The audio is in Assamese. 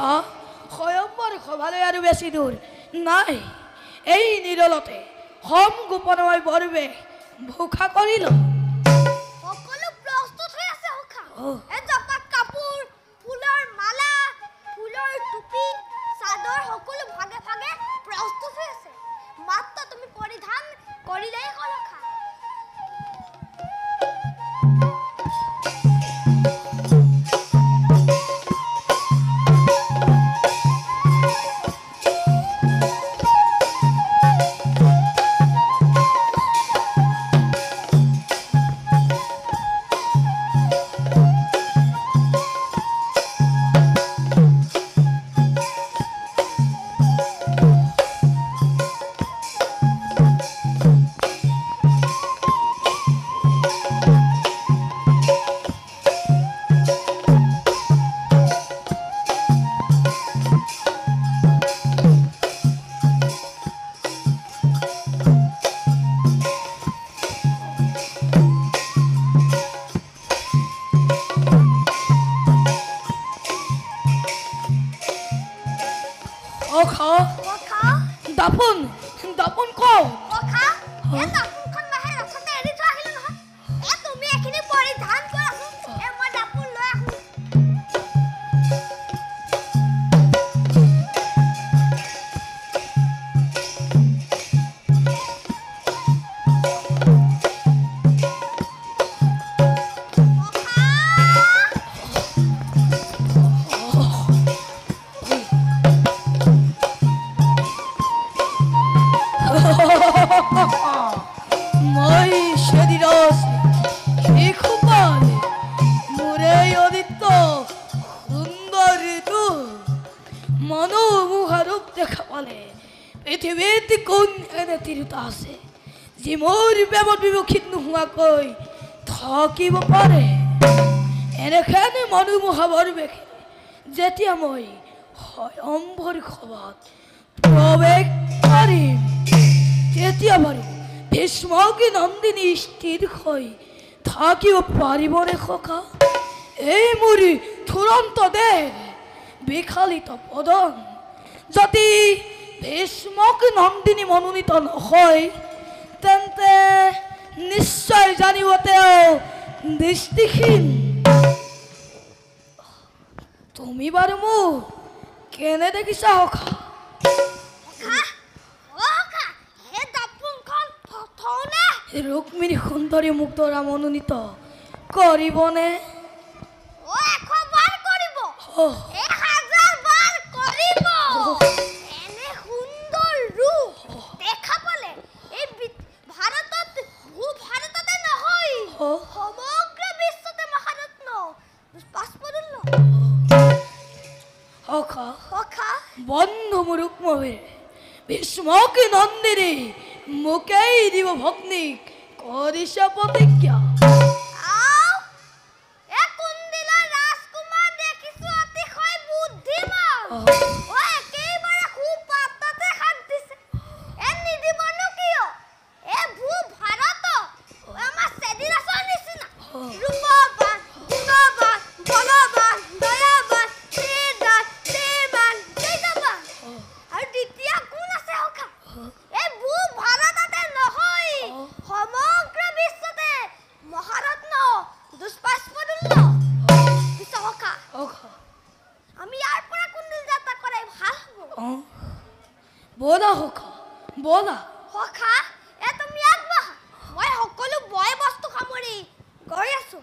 সখা স্বয়ম্বৰ সভালৈ আৰু বেছি দূৰ নাই এই নিৰলতে হম গোপনময় পৰিৱেশ ভোখা কৰিল সকলো প্ৰস্তুত হৈ আছে সখা এজপা কাপোৰ ফুলৰ মালা ফুলৰ টুপি চাদৰ সকলো ভাগে ভাগে প্ৰস্তুত হৈ আছে মাত্ৰ তুমি পৰিধান কৰিলেই হ'ল সখা দাপোন দাপোন কও সখা এ দাপোনখন বাহে ৰাস্তাতে এৰি থৈ আহিলো নহয় এ তুমি এখিনি পৰিধান কৰাচোন এ মই দাপোন লৈ আহো মই সেদিরস খুবাল মোরে অদিত্য সুন্দর ঋতু মনোমোহা রূপ দেখা পালে পৃথিবীত কোন এনে তিৰোতা আছে যি মোৰ প্ৰেমত বিমুখিত নোহোৱাকৈ থাকিব পাৰে এনেখেনে মনোমোহা পৰিৱেশে যেতিয়া মই স্বয়ম্বৰ সভাত প্ৰৱেশ কৰিম তেতিয়া বাৰু ভীষ্মক নন্দিনী স্থিৰ হৈ থাকিব পাৰিবনে সখা এই মোৰ থুৰন্ত দেহ বিখালিত পদন যদি ভীষ্মক নন্দিনী মনোনীত নহয় তেন্তে নিশ্চয় জানিব তেওঁ দৃষ্টিহীন তুমি বাৰু মোক কেনে দেখিছা সখা रुक्मिणी सुंदरी मुग्धरा मनोनीत करिबने ओ 100 बार करिब 1000 बार करिब एने सुंदर रूप দেখা পালে এই ভারতত ভূ ভারততে নহয় সমগ্র বিশ্বতে মহারত্ন পাসপরুল্ল ওখা ওখা বন্ধু মুরুকমবে ভীষ্মক নন্দিনী মুকেই দিব ভগ্নিক কৰিছা প্ৰতিজ্ঞা আও এ কুন্দিলা রাজকুমার দেখিছো অতিশয় বুদ্ধিমান ও একেবারে খুব পাত্তাতে হাত দিছে এ নিদিবনো কিয় এ ভূ ভারত আমার সেদিৰাসৰ নিচিনা ৰূপবান গুণবান বলবান দয়াবান শ্ৰীদান দেবান জয়বান আৰু দ্বিতীয় গুণ আছে সখা এ ভূ ভাৰততে নহয় সমগ্ৰ বিশ্বতে মহাৰত্ন দুষ্পাস্পদুল্ল সখা আমি ইয়াৰ পৰা কুন্দিল যাত্ৰা কৰাই ভাল হ'ব বলা সখা বলা সখা এ তুমি আগবাঢ়া মই সকলো বয় বস্তু সামৰি গৈ আছো